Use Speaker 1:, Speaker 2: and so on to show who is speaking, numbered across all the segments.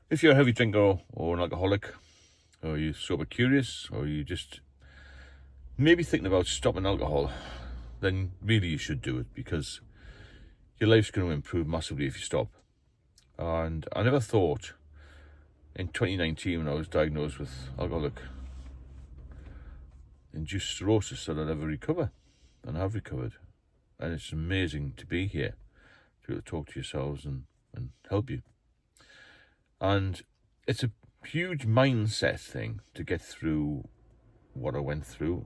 Speaker 1: If you're a heavy drinker or an alcoholic, or you're sober curious, or you just maybe thinking about stopping alcohol, then really you should do it, because your life's going to improve massively if you stop. And I never thought in 2019, when I was diagnosed with alcoholic-induced cirrhosis, that I'd ever recover, and I have recovered. And it's amazing to be here, to be able to talk to yourselves and help you. And it's a huge mindset thing to get through what I went through,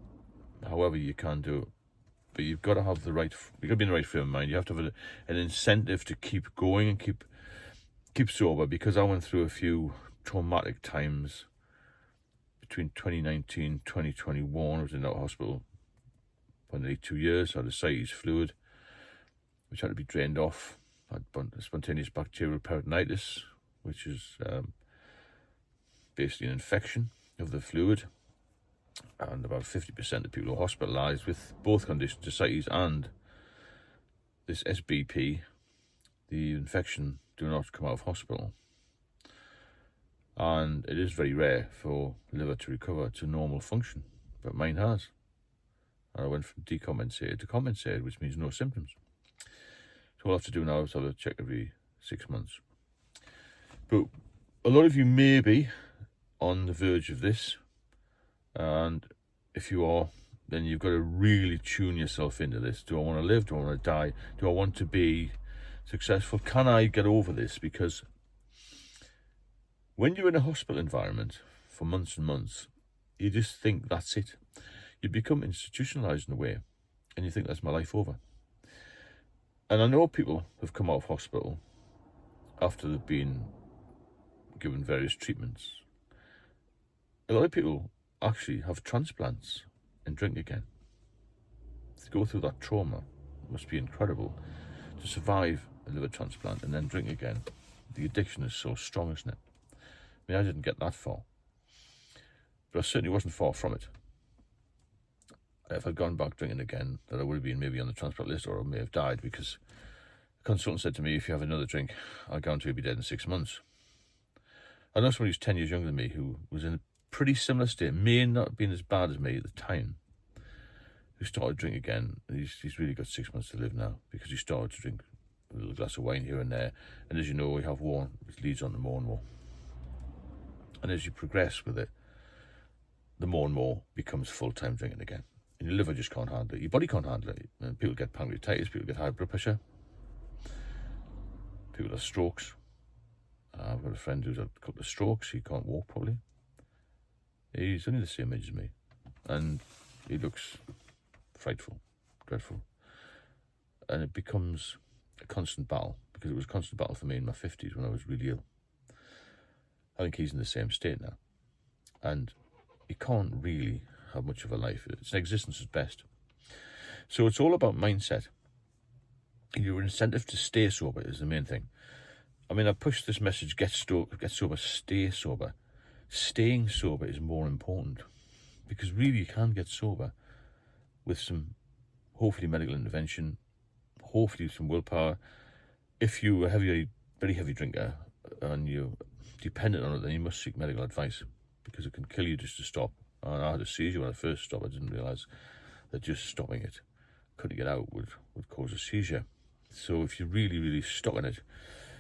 Speaker 1: however you can do it. But you've got to have you've got to be in the right frame of mind. You have to have an incentive to keep going and keep sober, because I went through a few traumatic times between 2019 and 2021. I was in that hospital for nearly 2 years. I had ascites fluid, which had to be drained off. I had spontaneous bacterial peritonitis, which is basically an infection of the fluid. And about 50% of people are hospitalised with both conditions, ascites and this SBP, the infection, do not come out of hospital. And it is very rare for liver to recover to normal function, but mine has. And I went from decompensated to compensated, which means no symptoms. So all I have to do now is have a check every 6 months. But a lot of you may be on the verge of this, and if you are, then you've got to really tune yourself into this. Do I want to live? Do I want to die? Do I want to be successful? Can I get over this? Because when you're in a hospital environment for months and months, you just think that's it. You become institutionalized in a way, and you think that's my life over. And I know people have come out of hospital after they've been given various treatments. A lot of people actually have transplants and drink again. To go through that trauma must be incredible. To survive a liver transplant and then drink again, the addiction is so strong, isn't it? I mean, I didn't get that far, but I certainly wasn't far from it. If I'd gone back drinking again, that I would have been maybe on the transplant list, or I may have died, because the consultant said to me, if you have another drink, I guarantee you'll be dead in 6 months. I know somebody who's 10 years younger than me, who was in a pretty similar state, may not have been as bad as me at the time, who started drinking again. He's really got 6 months to live now, because he started to drink a little glass of wine here and there. And as you know, we have one, which leads on to more and more. And as you progress with it, the more and more becomes full-time drinking again. And your liver just can't handle it. Your body can't handle it. And people get pancreatitis, people get high blood pressure, people have strokes. I've got a friend who's had a couple of strokes. He can't walk properly. He's only the same age as me, and he looks frightful, dreadful. And it becomes a constant battle, because it was a constant battle for me in my 50s when I was really ill. I think he's in the same state now, and he can't really have much of a life. It's an existence at best. So it's all about mindset. Your incentive to stay sober is the main thing. I mean, I pushed this message, get sober, stay sober. Staying sober is more important, because really you can get sober with some, hopefully, medical intervention, hopefully some willpower. If you're a very heavy drinker and you're dependent on it, then you must seek medical advice, because it can kill you just to stop. And I had a seizure when I first stopped. I didn't realise that just stopping it, cutting it out, would cause a seizure. So if you're really, really stuck in it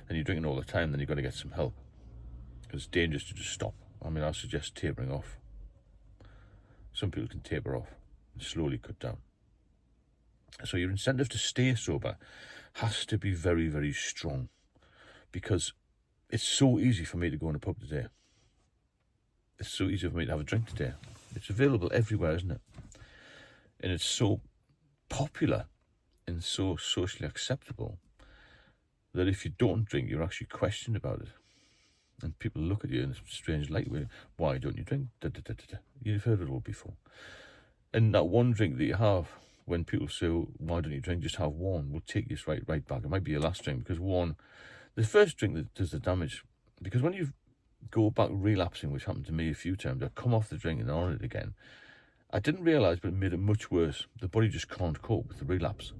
Speaker 1: and you're drinking all the time, then you've got to get some help, because it's dangerous to just stop. I mean, I suggest tapering off. Some people can taper off and slowly cut down. So your incentive to stay sober has to be very, very strong, because it's so easy for me to go in a pub today. It's so easy for me to have a drink today. It's available everywhere, isn't it? And it's so popular and so socially acceptable that if you don't drink, you're actually questioned about it. And people look at you in a strange light. Why don't you drink? Da, da, da, da, da. You've heard it all before. And that one drink that you have, when people say, why don't you drink, just have one, will take you right back. It might be your last drink, because the first drink that does the damage. Because when you go back relapsing, which happened to me a few times, I come off the drink and on it again. I didn't realise, but it made it much worse. The body just can't cope with the relapse.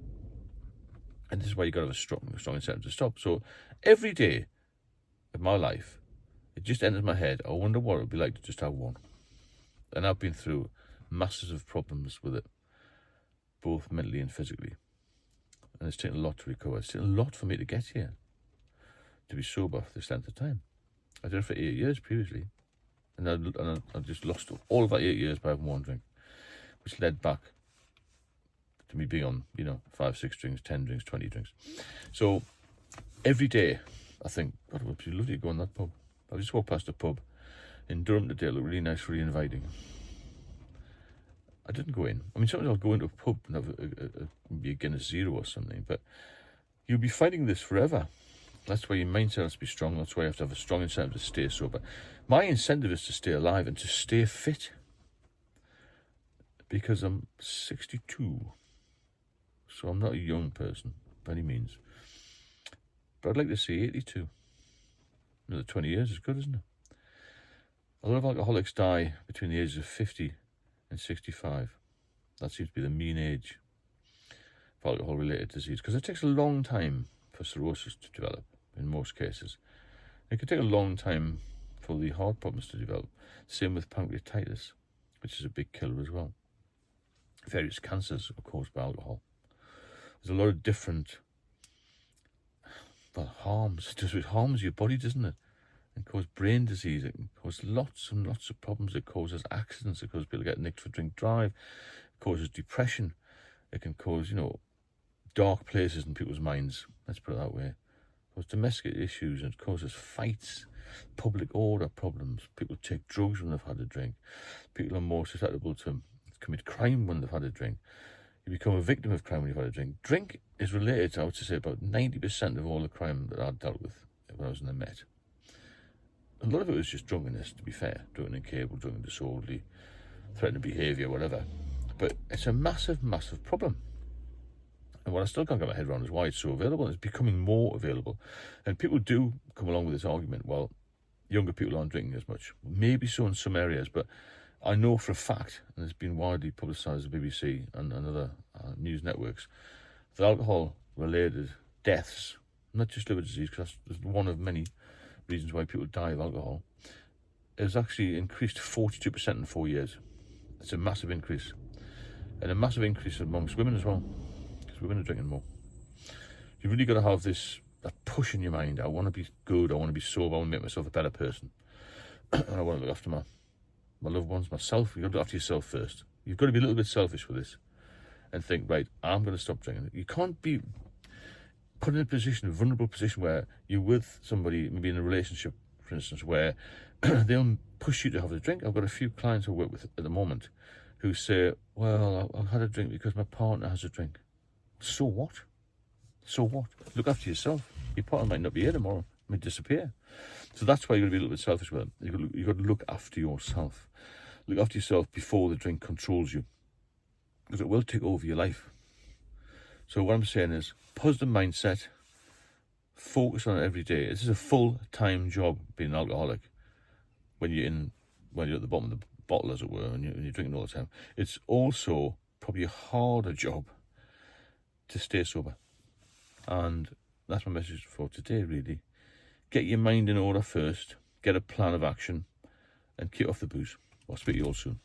Speaker 1: And this is why you've got to have a strong incentive to stop. So every day of my life, just enters my head, I wonder what it would be like to just have one. And I've been through masses of problems with it, both mentally and physically. And it's taken a lot to recover. It's taken a lot for me to get here, to be sober for this length of time. I did it for 8 years previously. And I just lost all of that 8 years by having one drink, which led back to me being on, 5, 6 drinks, 10 drinks, 20 drinks. So every day I think, God, it would be lovely to go in that pub. I just walked past a pub in Durham today, it looked really nice, really inviting. I didn't go in. I mean, sometimes I'll go into a pub and have maybe a Guinness Zero or something, but you'll be fighting this forever. That's why your mindset has to be strong. That's why you have to have a strong incentive to stay sober. My incentive is to stay alive and to stay fit, because I'm 62, so I'm not a young person by any means. But I'd like to see 82. Another 20 years is good, isn't it? A lot of alcoholics die between the ages of 50 and 65. That seems to be the mean age for alcohol-related disease, because it takes a long time for cirrhosis to develop in most cases. It can take a long time for the heart problems to develop. Same with pancreatitis, which is a big killer as well. Various cancers are caused by alcohol. There's a lot of different harms. It harms your body, doesn't it? It causes brain disease. It can cause lots and lots of problems. It causes accidents. It causes people to get nicked for drink drive. It causes depression. It can cause, dark places in people's minds. Let's put it that way. It causes domestic issues, and it causes fights, public order problems. People take drugs when they've had a drink. People are more susceptible to commit crime when they've had a drink. You become a victim of crime when you've had a drink. Drink is related to, I would say, about 90% of all the crime that I dealt with when I was in the Met. A lot of it was just drunkenness, to be fair. Drunken and cable, drunken and disorderly, threatening behaviour, whatever. But it's a massive, massive problem. And what I still can't get my head around is why it's so available. It's becoming more available. And people do come along with this argument, well, younger people aren't drinking as much. Maybe so in some areas, but I know for a fact, and it's been widely publicised by the BBC and other news networks, that alcohol-related deaths, not just liver disease, because that's one of many reasons why people die of alcohol, has actually increased 42% in 4 years. It's a massive increase. And a massive increase amongst women as well, because women are drinking more. You've really got to have that push in your mind. I want to be good, I want to be sober, I want to make myself a better person. And I want to look after my loved ones, myself. You've got to look after yourself first. You've got to be a little bit selfish with this and think, right, I'm going to stop drinking. You can't be put in a vulnerable position where you're with somebody, maybe in a relationship, for instance, where they'll push you to have a drink. I've got a few clients I work with at the moment who say, well, I've had a drink because my partner has a drink. So what? So what? Look after yourself. Your partner might not be here tomorrow, might disappear. So that's why you've got to be a little bit selfish with it. You've got to look after yourself. Look after yourself before the drink controls you, because it will take over your life. So what I'm saying is, positive mindset, focus on it every day. This is a full-time job, being an alcoholic, when you're at the bottom of the bottle, as it were, and you're drinking all the time. It's also probably a harder job to stay sober. And that's my message for today, really. Get your mind in order first, get a plan of action, and keep off the booze. I'll speak to you all soon.